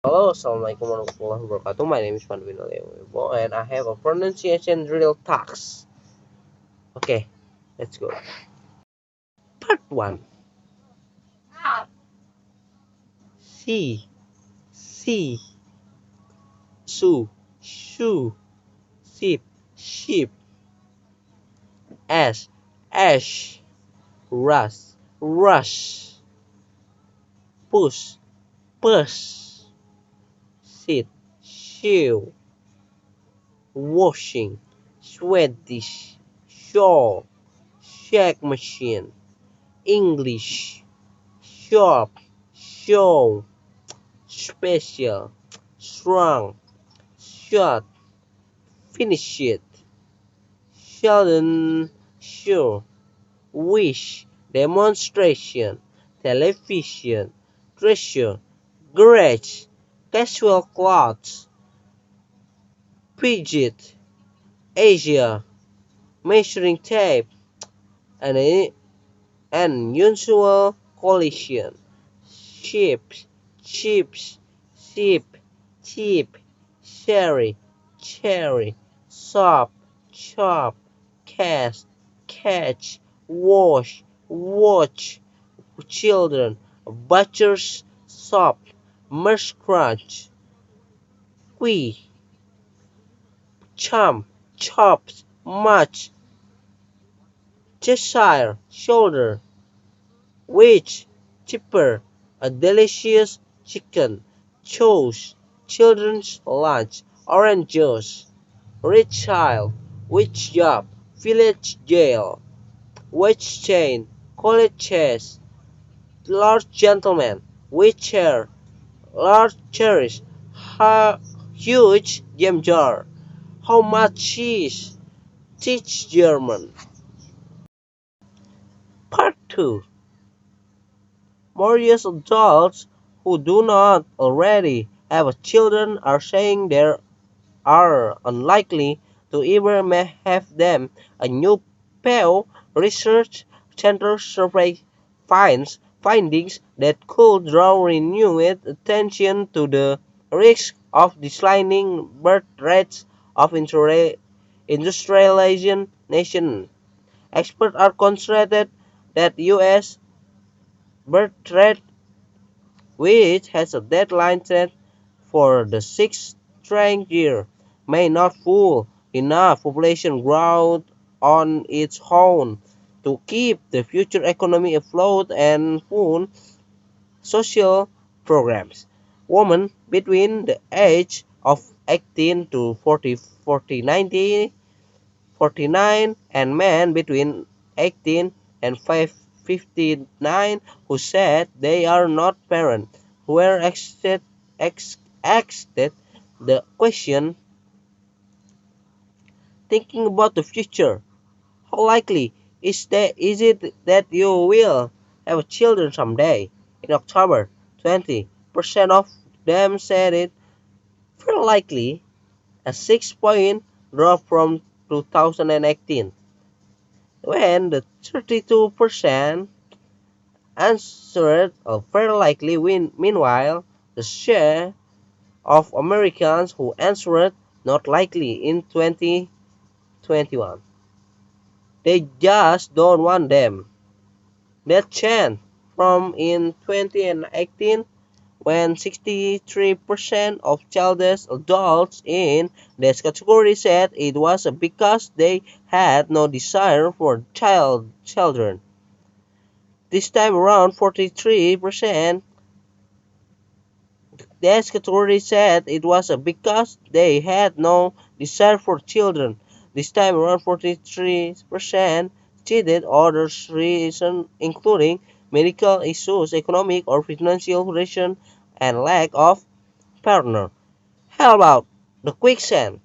Hello, Assalamualaikum warahmatullahi wabarakatuh. My name is Winalia Wibowo and I have a pronunciation drill task. Okay, let's go. Part 1. See, see, su, shoe, sip, sheep, ash, rush, push, push, sit, shoe, washing, Swedish, shawl, shag machine, English, shop, show, special, strong, short, finish it, sheldon, sure, wish, demonstration, television, treasure, garage, casual clothes, fidget, Asia, measuring tape, and unusual collision, ships, chips, sheep, cheap, cherry, sop, chop, cast, catch, wash, watch, children, butcher's shop, merch crunch, qui, chum, chops, much, Cheshire, shoulder, which, cheaper, a delicious chicken, chose, children's lunch, orange juice, rich child, which job, village jail, which chain, college chess, large gentleman, which chair, large cherish, huge jam jar, how much cheese, teach German. Part 2. More adults who do not already have children are saying they are unlikely to ever may have them. A new Pew Research Center survey findings that could draw renewed attention to the risk of declining birth rates of industrialized nations. Experts are concerned that U.S. birth rate, which has a deadline set for the sixth straight year, may not fuel enough population growth on its own to keep the future economy afloat and fund social programs. Women between the age of 18 to 49 and men between 18 and 59 who said they are not parents were asked the question, thinking about the future, how likely is it that you will have children someday? In October, 20% of them said it very likely, a 6-point drop from 2018, when the 32% answered very likely. Meanwhile, the share of Americans who answered not likely in 2021, they just don't want them. That changed from in 2018, when 63% of childless adults in this category said it was because they had no desire for children. This time around, 43% this category said it was because they had no desire for children. This time around, 43% cited other reasons, including medical issues, economic or financial reasons, and lack of partner. How about the quicksand?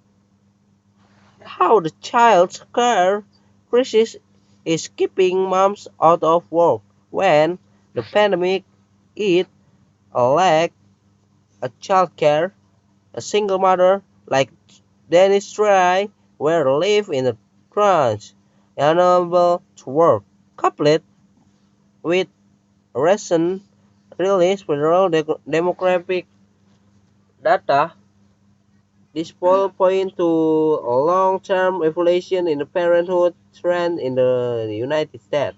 How the child care crisis is keeping moms out of work when the pandemic hit, a lack of childcare. A single mother like Dennis Try were live in a crunch, unable to work, coupled with recent release federal demographic Data. This poll point to a long-term evolution in the parenthood trend in the United States.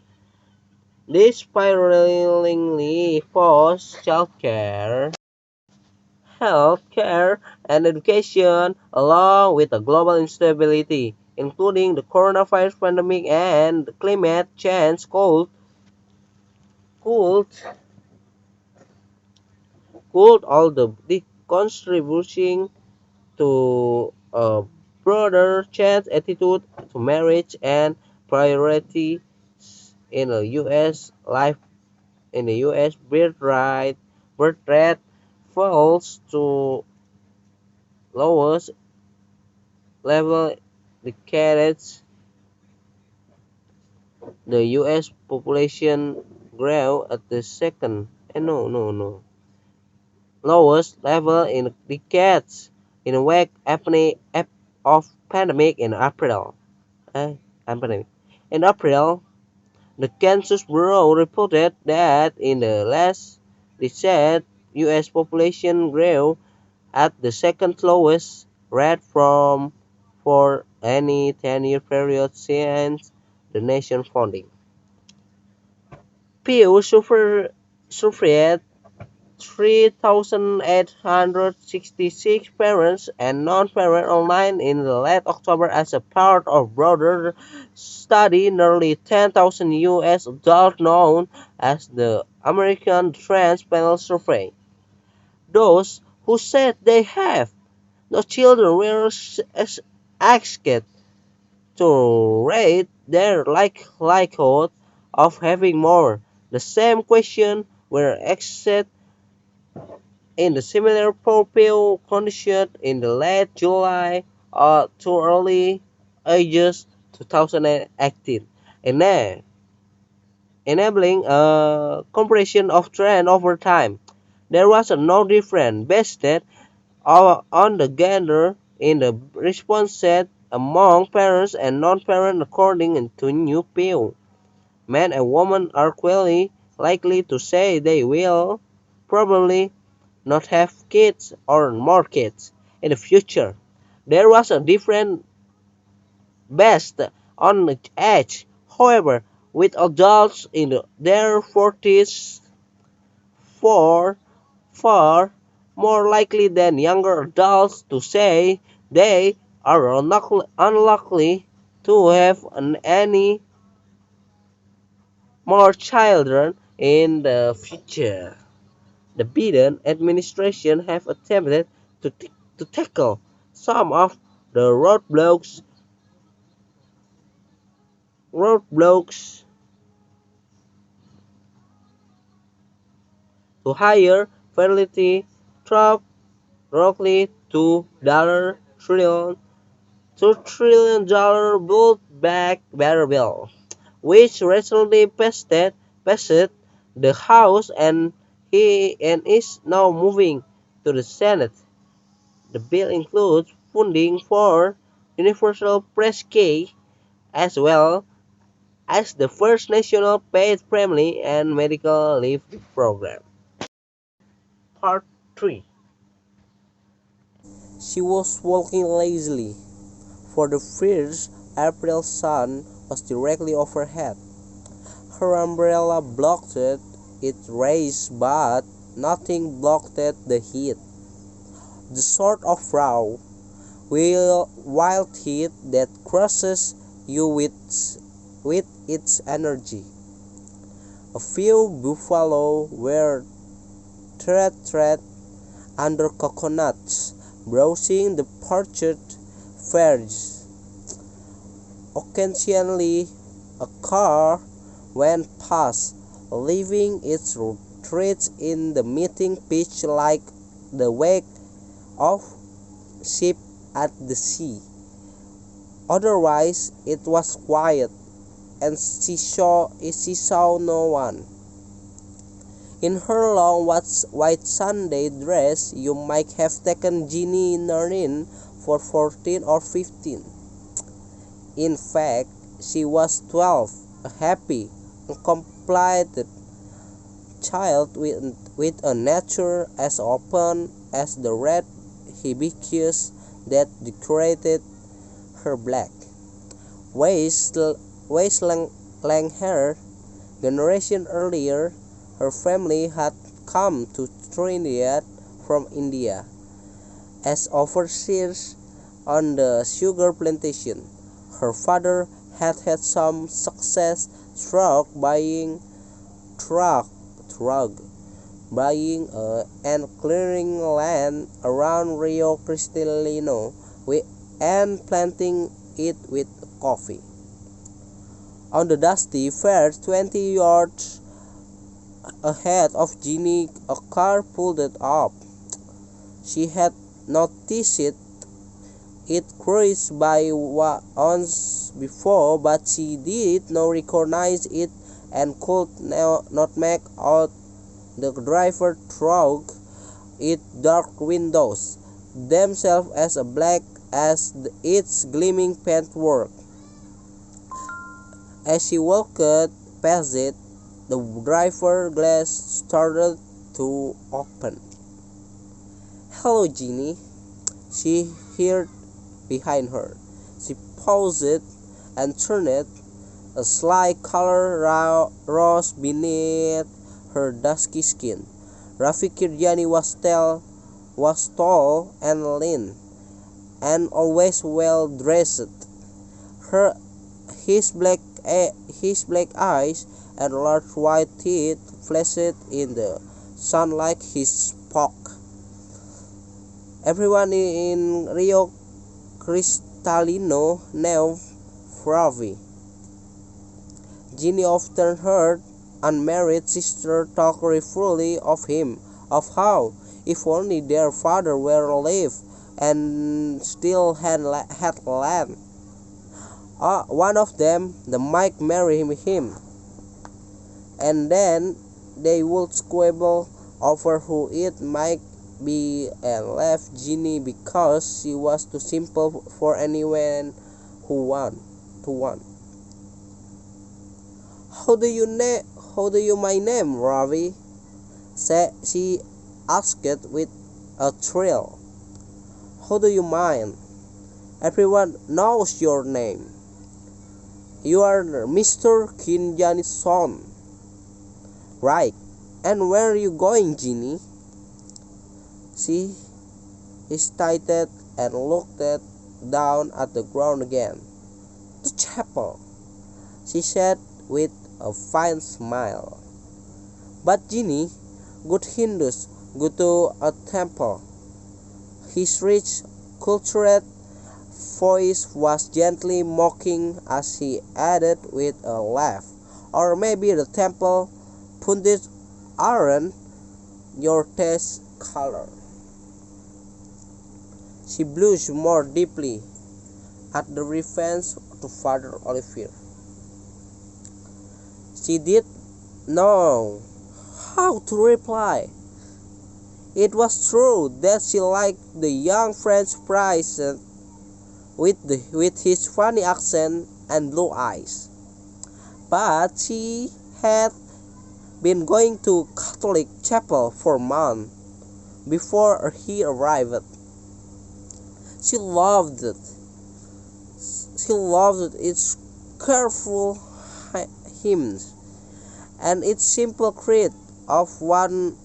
This spiralingly forced healthcare, and education, along with the global instability, including the coronavirus pandemic and the climate change, could, could all the contributing to a broader change attitude to marriage and priority in the U.S. life in the U.S. birth rate falls to lowest level decades. The U.S. population grew at the second, no, lowest level in decades in a wake of pandemic in April. Pandemic. In April, the Census Bureau reported that in the last decade, U.S. population grew at the second lowest rate for any 10-year period since the nation founding. Pew surveyed 3,866 parents and non-parents online in late October as a part of broader study. Nearly 10,000 U.S. adults known as the American Trans Panel Survey. Those who said they have no children were asked to rate their likelihood of having more. The same question were asked in the similar poll conducted in the late July to early August 2018, enabling a comparison of trend over time. There was no difference based on the gender in the responses among parents and non-parents according to new Pew. Men and women are equally likely to say they will probably not have kids or more kids in the future. There was a difference based on age. However, with adults in their 40s far, far more likely than younger adults to say they are unlikely to have any more children in the future. The Biden administration have attempted to tackle some of the roadblocks to higher fertility through roughly $2 trillion Build Back Better bill, which recently passed the House and is now moving to the Senate. The bill includes funding for universal breast care as well as the first national paid family and medical leave program. Part 3. She was walking lazily, for the fierce April sun was directly overhead. Her umbrella blocked its rays, but nothing blocked the heat. The sort of raw, wild heat that crushes you with its energy. A few buffalo were thread under coconuts, browsing the parched verge. Occasionally, a car went past, leaving its treads in the meeting pitch like the wake of ship at the sea. Otherwise, it was quiet, and she saw no one. In her long white Sunday dress, you might have taken Ginny Narin for 14 or 15. In fact, she was 12, a happy, completed child with a nature as open as the red hibiscus that decorated her black, waist-length hair. Generation earlier, her family had come to Trinidad from India as overseers on the sugar plantation. Her father had had some success through through buying and clearing land around Rio Cristalino and planting it with coffee. On the dusty fair 20 yards ahead of Ginny, a car pulled up. She had noticed it cruised by once before, but she did not recognize it and could not make out the driver through its dark windows, themselves as black as its gleaming paintwork. As she walked past it, the driver's glass started to open. "Hello, Ginny," she heard behind her. She paused and turned. A slight color rose beneath her dusky skin. Rafi Kirjani was tall and lean, and always well dressed. Her his black eyes and large white teeth flashed in the sunlight. He spoke. Everyone in Rio Cristalino knew Ravi. Ginny often heard unmarried sisters talk ruefully of him, of how, if only their father were alive and still had land, one of them might marry him, and then they would squabble over who it might be and left Ginny because she was too simple for anyone who want. How do you my name, Ravi?" she asked with a thrill. "How do you mind? Everyone knows your name. You are Mr. Kinjani's son, right? And where are you going, Ginny?" She hesitated and looked down at the ground again. "The chapel," she said with a fine smile. "But Ginny, good Hindus go to a temple." His rich, cultured voice was gently mocking as he added with a laugh, "Or maybe the temple pundits aren't your taste color." She blushed more deeply at the reference to Father Olivier. She did know how to reply. It was true that she liked the young French prince with his funny accent and blue eyes, but she had been going to Catholic chapel for months before he arrived. She loved it. She loved its careful hymns and its simple creed of one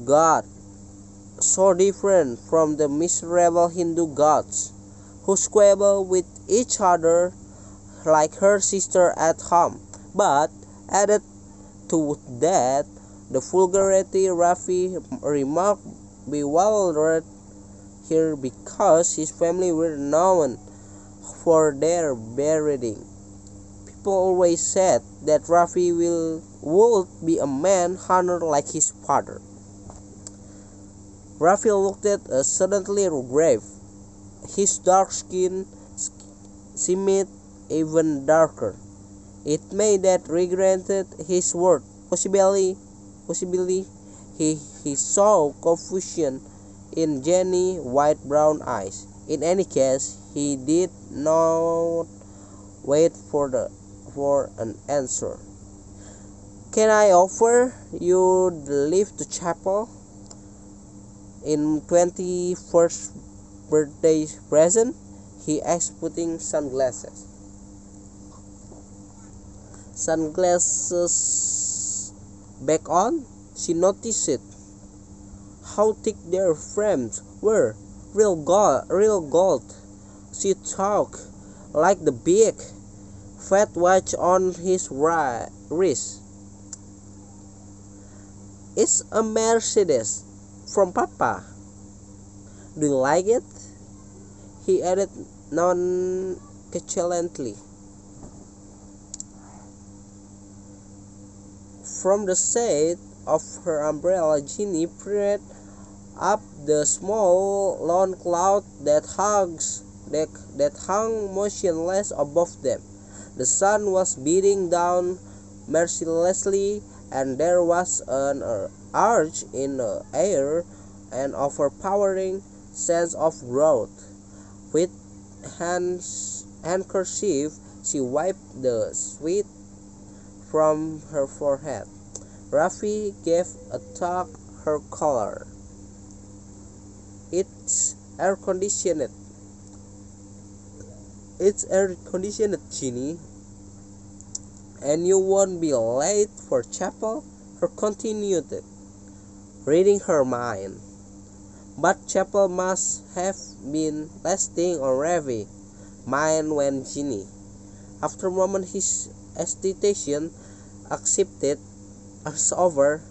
God, so different from the miserable Hindu gods who squabble with each other like her sister at home. But added to that, the vulgarity Rafi remarked bewildered her because his family were known for their breeding. People always said that Rafi would be a man hunter like his father. Rafi looked suddenly grave. His dark skin seemed even darker. It made that regretted his word. Possibly he saw confusion in Jenny's white-brown eyes. In any case, he did not wait for for an answer. Can I offer you the lift to chapel in 21st birthday present? He asked, putting sunglasses back on. She noticed how thick their frames were. Real gold. She talked like the big, fat watch on his wrist. It's a Mercedes from Papa. Do you like it? He added nonchalantly. From the shade of her umbrella, Ginny peered up the small lone cloud that hung motionless above them. The sun was beating down mercilessly, and there was an urge in the air, an overpowering sense of wrath. With handkerchief, she wiped the sweat from her forehead. Rafi gave a tug her collar. It's air conditioned. It's air conditioned, Ginny. And you won't be late for chapel? Her continued, reading her mind. But chapel must have been lasting on Ravi. Mine went Ginny. After a moment his hesitation accepted as over,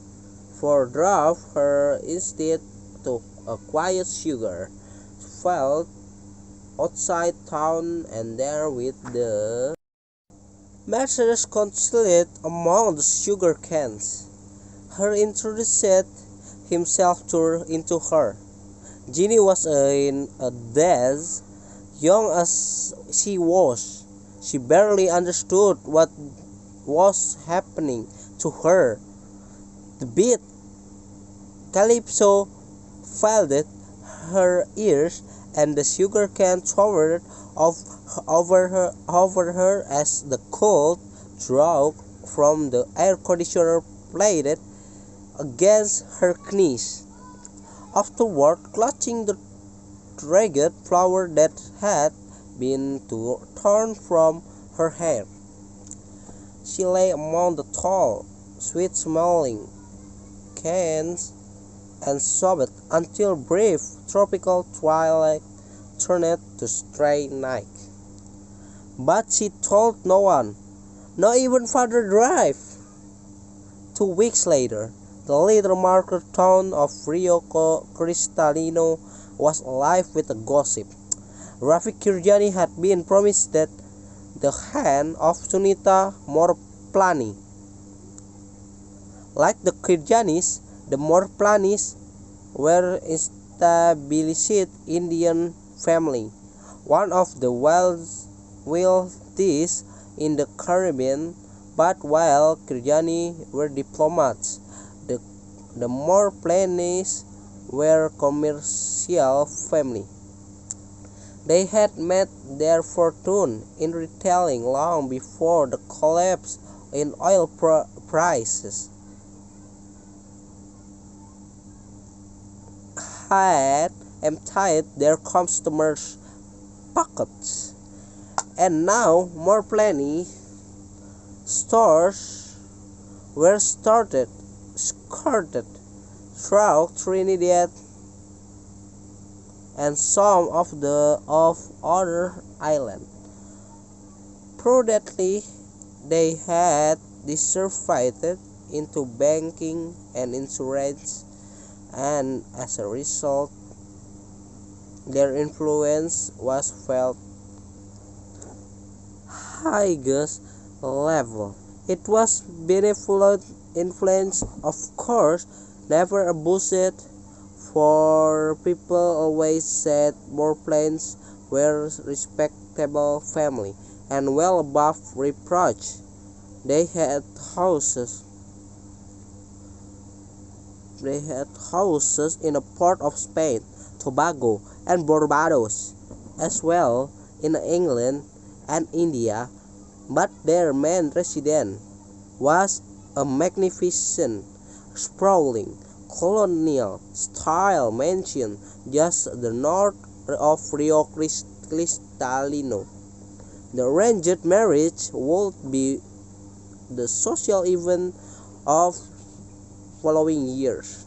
for drove her instead to a quiet sugar. Felt outside town, and there with the Mercedes concealed among the sugar cans. He introduced himself into her. Ginny was in a daze. Young as she was, she barely understood what was happening to her. The beat calypso filled her ears, and the sugar can towered over her as the cold draught from the air conditioner played against her knees. Afterward, clutching the ragged flower that had been torn from her hair, she lay among the tall, sweet-smelling cans and sobbed until brief tropical twilight turned to stray night. But she told no one, not even Father Drive. 2 weeks later, the little market town of Rio Cristalino was alive with a gossip. Rafi Kirjani had been promised that the hand of Sunita Morplani. Like the Kirjanis, the Morplanis were established Indian family, one of the wealthiest in the Caribbean. But while Kirjani were diplomats, the Morplanis were commercial family. They had made their fortune in retailing long before the collapse in oil prices had emptied their customers' pockets. And now more plenty stores were skirted throughout Trinidad and some of other islands. Prudently, they had diversified into banking and insurance, and as a result, their influence was felt highest level. It was benevolent influence, of course, never abused, for people always said Morplanes were respectable family and well above reproach. They had houses in a part of Spain, Tobago, and Barbados, as well in England and India. But their main residence was a magnificent, sprawling, colonial-style mansion just to the north of Rio Cristalino. The arranged marriage would be the social event of following years.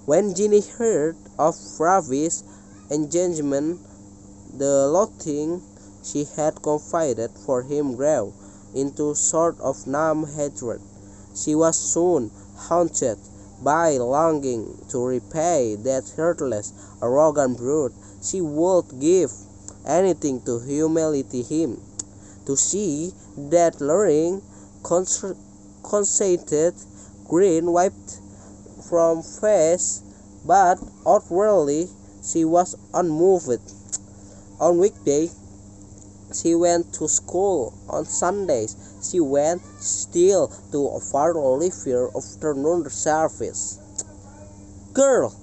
When Ginny heard of Ravi's engagement, the loathing she had confided for him grew into a sort of numb hatred. She was soon haunted by longing to repay that heartless, arrogant brute. She would give anything to humiliate him, to see that luring, conceited grin wiped from face, but outwardly she was unmoved. On weekdays she went to school. On Sundays she went still to a far livelier afternoon service. Girl,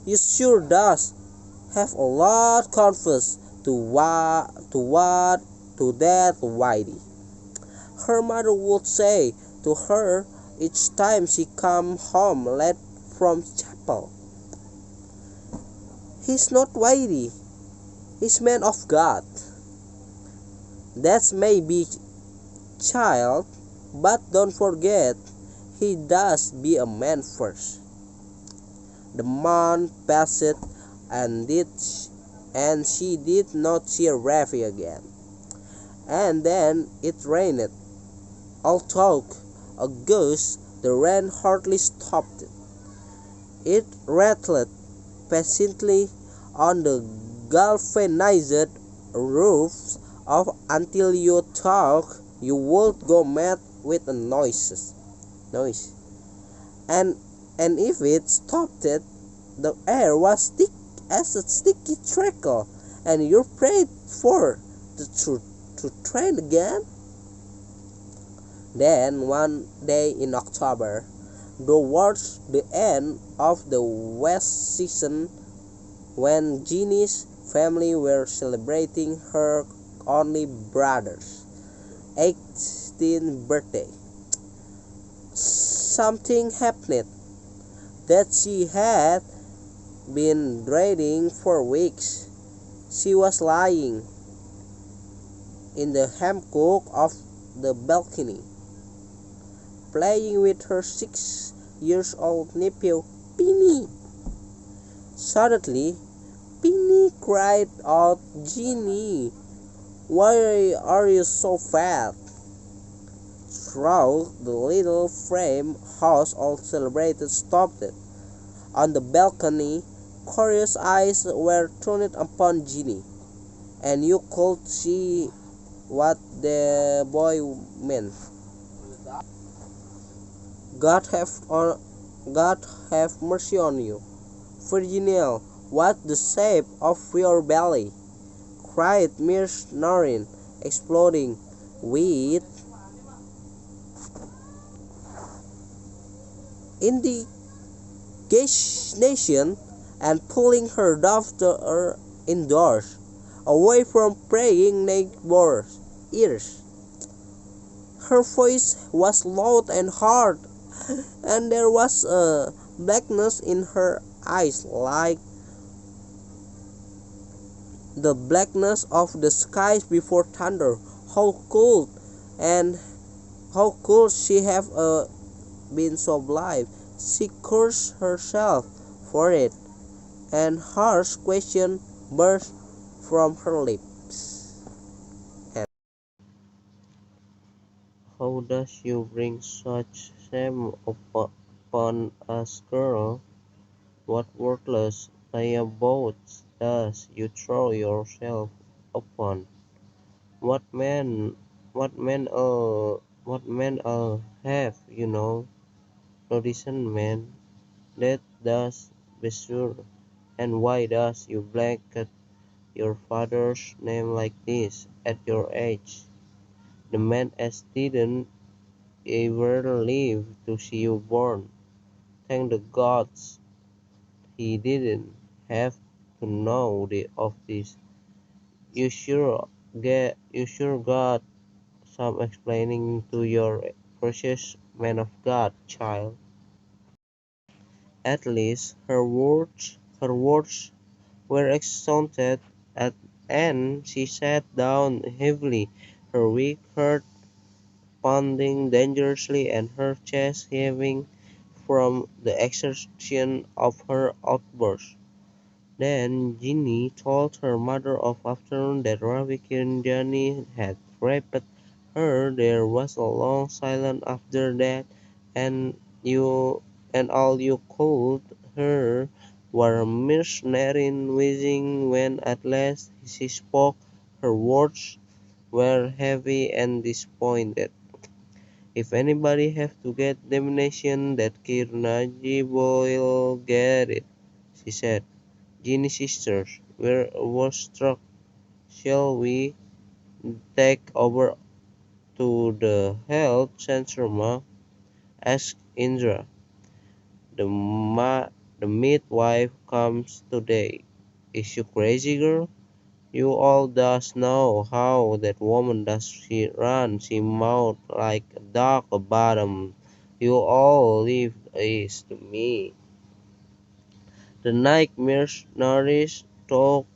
you sure does have a lot confess to that Whitey, her mother would say to her each time she come home late from chapel. He's not Whitey, he's man of God. That's maybe child, but don't forget he does be a man first. The month passed and she did not see Rafi again. And then it rained. Although a gust, the rain hardly stopped. It rattled patiently on the galvanized roofs of until you thought you would go mad with the noise. And if it stopped, the air was thick as a sticky trickle, and you prayed for the to train again. Then one day in October, towards the end of the west season, when Jeannie's family were celebrating her only brother's 18th birthday, something happened that she had been dreading for weeks. She was lying in the hammock of the balcony, playing with her 6-year-old nephew, Penny. Suddenly, Penny cried out, "Ginny, why are you so fat?" Through the little frame house all celebrated stopped. On the balcony, curious eyes were turned upon Ginny, and you could see what the boy meant. God have mercy on you, Virginia. What the shape of your belly? Cried Miss Norrin, exploding with indignation and pulling her daughter indoors, away from praying neighbors' ears. Her voice was loud and hard, and there was a blackness in her eyes like the blackness of the skies before thunder. And how could she have been so blind? She cursed herself for it, and harsh question burst from her lips. How does you bring such shame upon us, girl? What worthless layabouts does you throw yourself upon? What men, what men all have, no decent man that does be sure. And why does you blanket your father's name like this at your age? The man as didn't ever live to see you born. Thank the gods he didn't have to know of this. You sure You sure got some explaining to your precious man of God, child. At least her words were exhausted at and she sat down heavily, her weak heart pounding dangerously and her chest heaving from the exertion of her outburst. Then Ginny told her mother of afternoon that Ravi Kiranjani had raped her. There was a long silence after that, and you and all you could hear were mercenary whizzing when at last she spoke. Her words were heavy and disappointed. If anybody have to get damnation, that Kirnaji will get it, she said. Ginny sisters were struck. Shall we take over to the health center, Ma? Asked Indra. The ma the midwife comes today. Is you crazy, girl? You all does know how that woman does she run. She mouth like a dog a bottom. You all leave is to me. The nightmares nourished took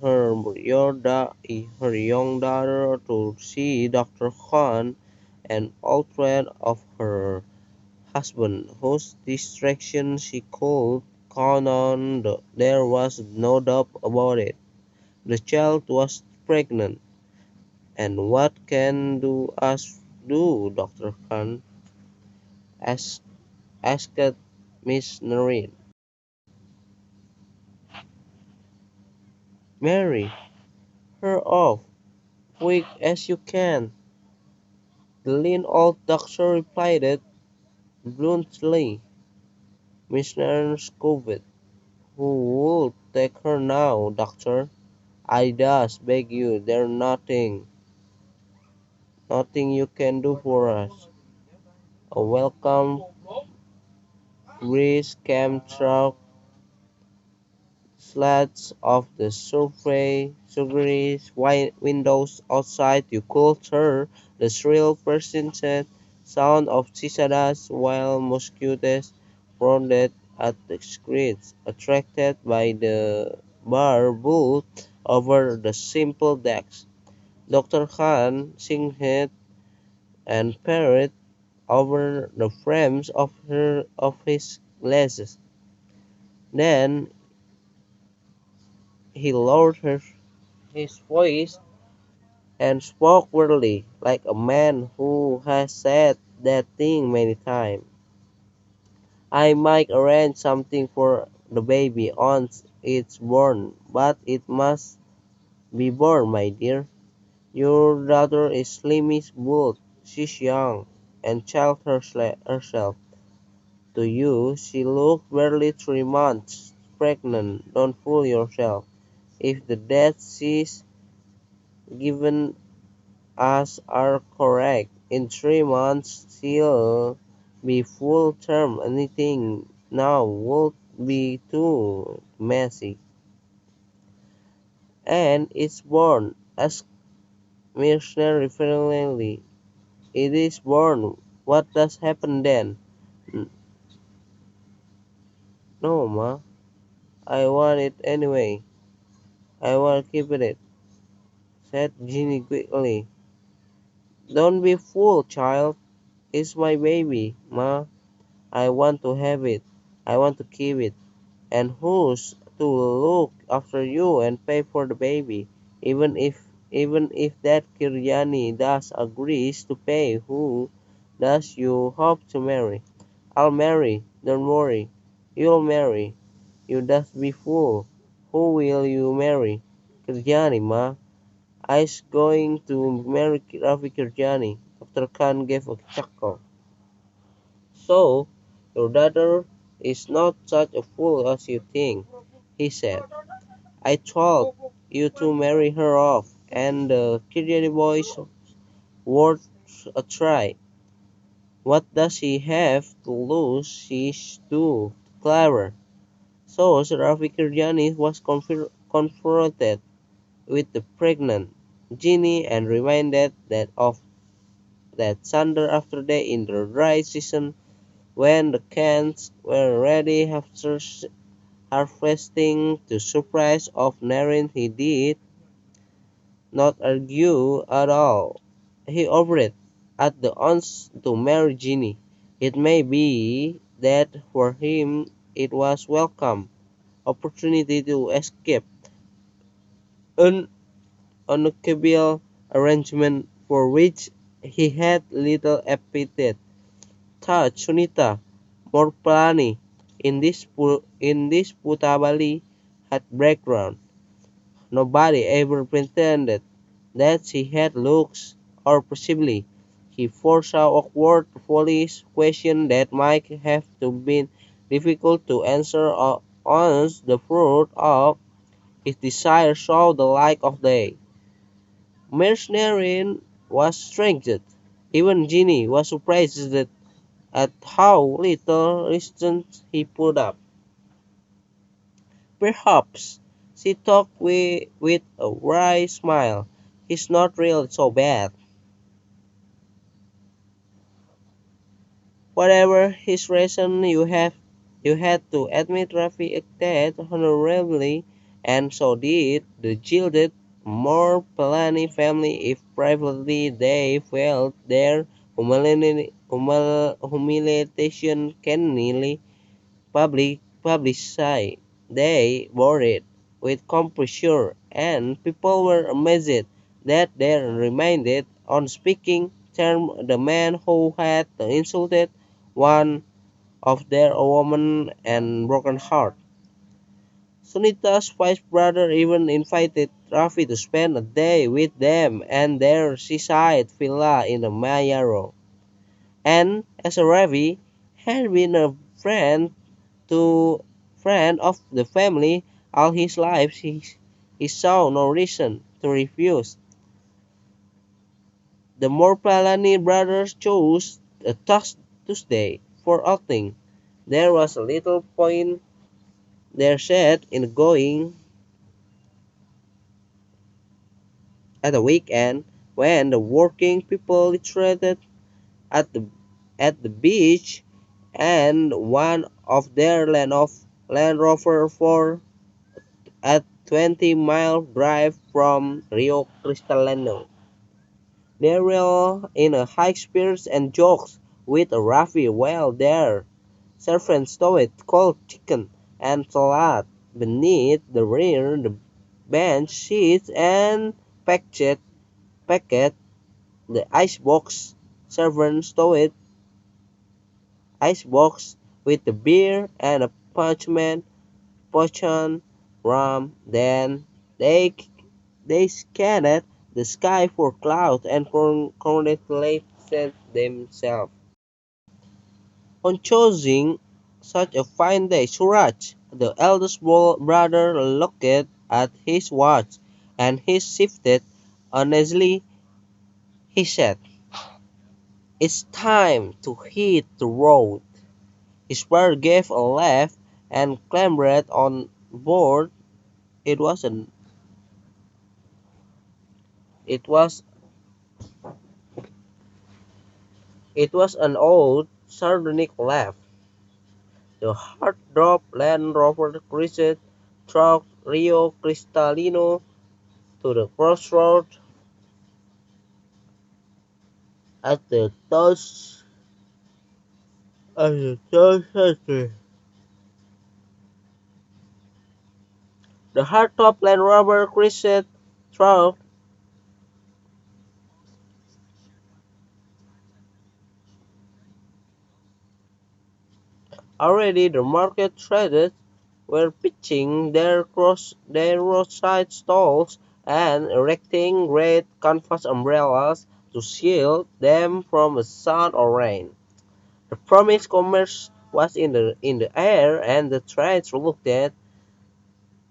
her young daughter to see Doctor Khan, an old friend of her husband, whose distraction she could count on. There was no doubt about it. The child was pregnant. And what can do us do, Doctor Khan? asked, asked Miss Noreen. Mary, her off, quick as you can. The lean old doctor replied bluntly. Miss Nairn scoffed. Who would take her now, doctor? I does beg you, there's nothing you can do for us. A welcome breeze came through slats of the surgery windows outside. You could hear the shrill persistent sound of cicadas while mosquitoes rounded at the screens, attracted by the bar built over the simple decks. Dr. Khan singled and peered over the frames of his glasses. Then he lowered his voice and spoke wearily, like a man who has said that thing many times. I might arrange something for the baby once it's born, but it must be born, my dear. Your daughter is slimmy built. She's young and herself. To you, she looked barely 3 months pregnant. Don't fool yourself. If the dates she's given us are correct, in 3 months she'll be full term. Anything now would be too messy. And it's born, asked Mirshner referringly. It is born. What does happen then? No, ma. I want it anyway. I want to keep it, said Ginny quickly. Don't be fool, child. It's my baby, ma. I want to have it. I want to keep it. And who's to look after you and pay for the baby? Even if that Kiryani does agrees to pay, who does you hope to marry? I'll marry, don't worry. You'll marry. You just be fool. Who will you marry? Kiryani, ma. I's going to marry Ravi Kiryani. Dr. Khan gave a chuckle. So, your daughter is not such a fool as you think, he said. I told you to marry her off, and the Kiryani boy's worth a try. What does she have to lose? She's too clever. So Rafi Kiryani was confronted with the pregnant. Ginny and reminded that of that Sunday after day in the dry season when the cans were ready after harvesting. To surprise of Naren, he did not argue at all. He offered at the once to marry Ginny. It may be that for him it was welcome opportunity to escape an amicable arrangement for which he had little appetite. Thought Sunita more planning in this Putabali had background. Nobody ever pretended that she had looks, or possibly he foresaw awkward, foolish questions that might have to been difficult to answer once the fruit of his desire saw the light of day. Mercenarian was strengthened. Even Ginny was surprised at how little resistance he put up. Perhaps, she thought with a wry smile, he's not really so bad. Whatever his reason, you had to admit Rafi acted honorably, and so did the jilted more Pelani family if privately they felt their humiliation keenly publicized. They bore it with composure, and people were amazed that they remained on speaking terms the man who had insulted one of their woman and broken heart. Sunita's wife's brother even invited Rafi to spend a day with them and their seaside villa in the Mayaro. And as a Ravi had been a to friend of the family all his life, he saw no reason to refuse. The Morpalani brothers chose a Tuesday for outing. There was a little point there said in going at a weekend when the working people retreated at the at the beach and one of their Land Rover for a 20-mile drive from Rio Cristalino. They were in a high spirits and jokes with Rafi while their servants stowed cold chicken and salad beneath the rear the bench seats and packet the icebox. Servants stowed icebox with the beer and a potion rum. Then they they scanned the sky for clouds and congratulated themselves on choosing such a fine day. Suraj, the eldest brother, looked at his watch and he shifted uneasily. He said, "It's time to hit the road." His brother gave a laugh and clambered on board. It was an it was it was an old sardonic laugh. The heart-throb Land Rover cruised through Rio Cristalino to the crossroads at the touch century. The hardtop Land Rover cruised through already the market traders were pitching their roadside stalls and erecting great canvas umbrellas to shield them from the sun or rain. The promised commerce was in the air, and the traders looked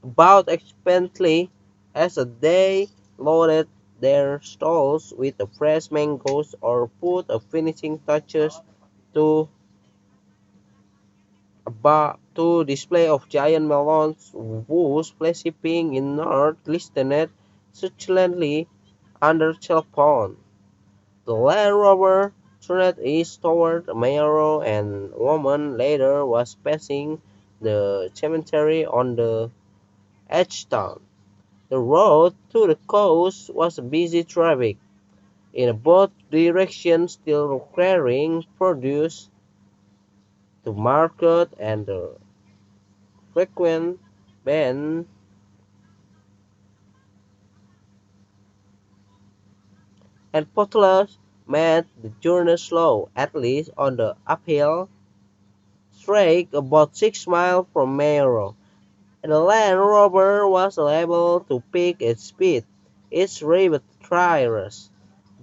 about expectantly as they loaded their stalls with the fresh mangoes or put a finishing touches to to display of giant melons whose fleshy pink in north glistened succulently. under telephone. The Land Rover turned east toward Mayaro, and a woman later was passing the cemetery on the edge town. The road to the coast was busy traffic in both directions, still carrying produce to market, and the frequent band and potlatch made the journey slow, at least on the uphill stretch about 6 miles from Mayaro. The Land Rover was able to pick its speed. Its rapid tires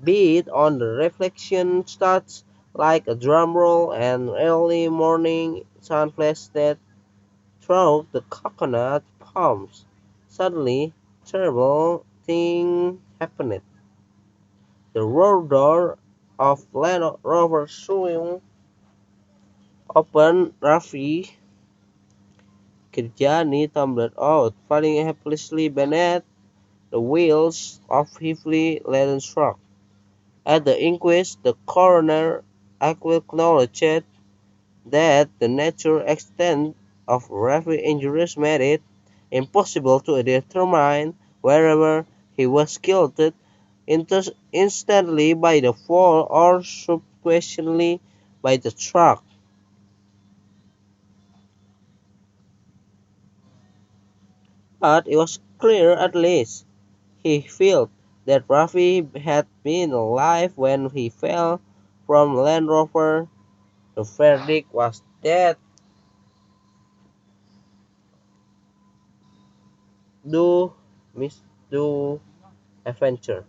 beat on the reflection starts like a drum roll, and early morning sun flashed that through the coconut palms. Suddenly, terrible thing happened. The road door of Land Rover swung open. Rafi Kirjani tumbled out, falling helplessly beneath the wheels of heavily laden truck. At the inquest, the coroner acknowledged that the nature extent of Rafi's injuries made it impossible to determine whether he was killed instantly by the fall or subsequently by the truck. But it was clear at least he felt that Rafi had been alive when he fell from Land Rover. The verdict was death due misdue adventure.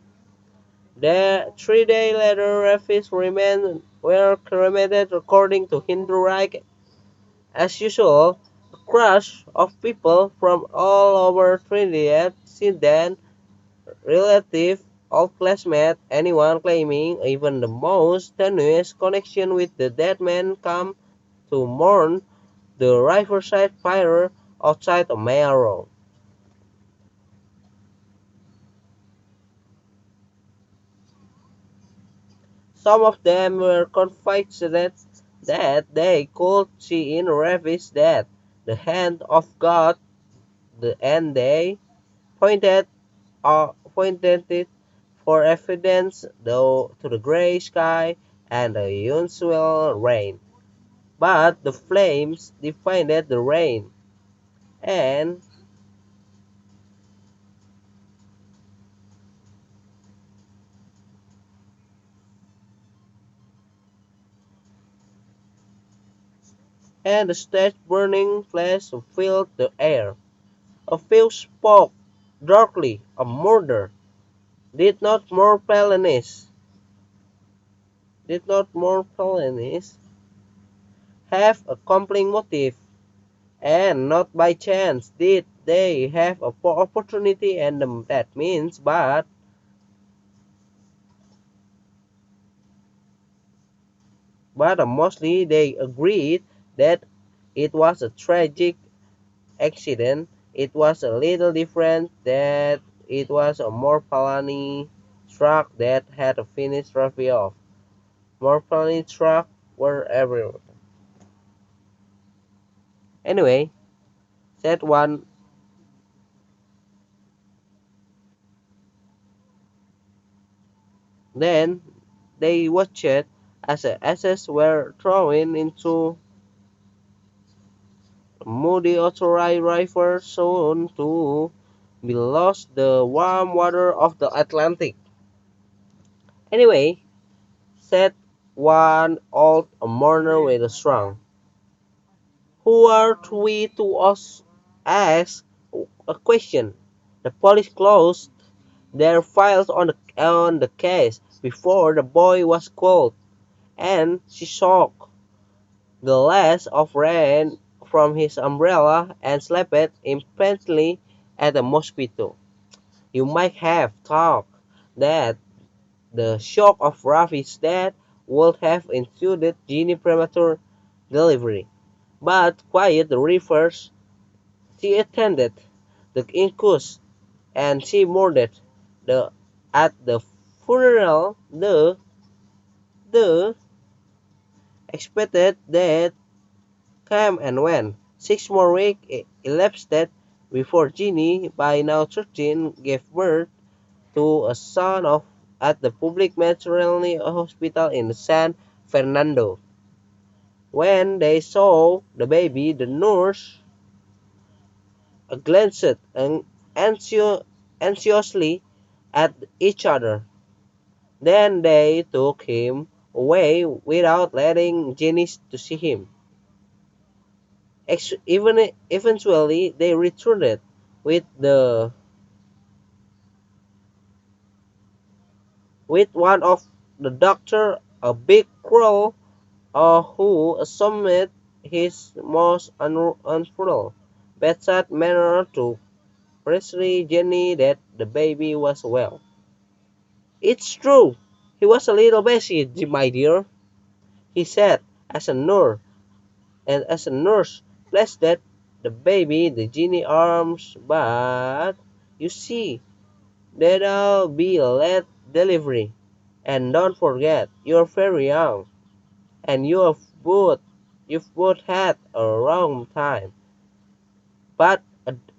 3 days later, Rafi's remains were cremated according to Hindu rite. As usual, a crush of people from all over Trinidad since then, relative, old classmates, anyone claiming even the most tenuous connection with the dead man come to mourn the riverside fire outside of Mayaro. Some of them were convinced that they could see in Ravi's death the hand of God, and they pointed pointed it for evidence though to the grey sky and the unusual rain. But the flames defied the rain, and the stage burning flash filled the air. A few spoke darkly of murder. Did not more felonies did not more felonies have a compelling motive, and not by chance did they have a opportunity and that means, but mostly they agreed that it was a tragic accident. It was a little different that it was a more felony truck that had finished Rafi off. More felony trucks were everywhere. Anyway, said one. Then they watched as the ashes were thrown into muddy Ottery River, soon to be lost the warm water of the Atlantic. Anyway, said one old mourner with a shrug, who are we to us ask a question? The police closed their files on the case before the boy was called, and she saw the last of rain from his umbrella and slapped impatiently at the mosquito. You might have thought that the shock of Rafi's death would have included Ginny premature delivery, but quiet the rivers she attended the inquest and she murdered the At the funeral, the expected death came and went. 6 more weeks elapsed before Ginny, by now 13, gave birth to a son at the public maternity hospital in San Fernando. When they saw the baby, the nurse glanced anxiously at each other. Then they took him away without letting Jenny to see him. Even eventually, they returned with one of the doctor, a big crow, who assumed his most unusual bedside manner to persuade Jenny that the baby was well. It's true, he was a little busy, my dear, he said as a nurse placed the baby in the Jenny arms, but you see, that'll be a late delivery. And don't forget, you're very young, and you've both had a wrong time. But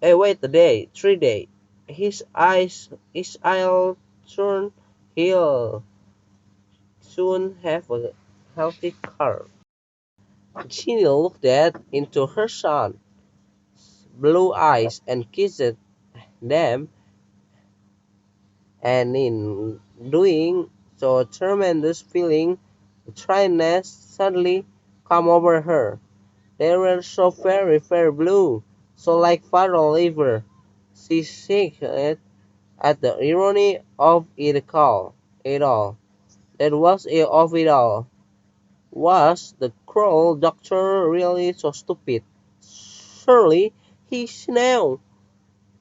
wait a day, 3 days. His eyes turn. He'll soon have a healthy car. Ginny looked into her son's blue eyes and kissed them, and in doing so, a tremendous feeling of dryness suddenly come over her. They were so very, very blue, so like father liver. She shook at the irony of it all. That was it of it all. Was the cruel doctor really so stupid? Surely he's now,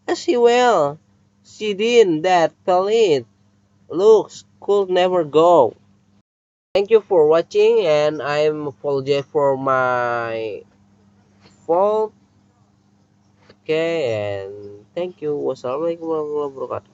as he well. She did that pallid looks could never go. Thank you for watching, and I'm apologize for my fault. Okay, and thank you. Wassalamualaikum warahmatullahi wabarakatuh.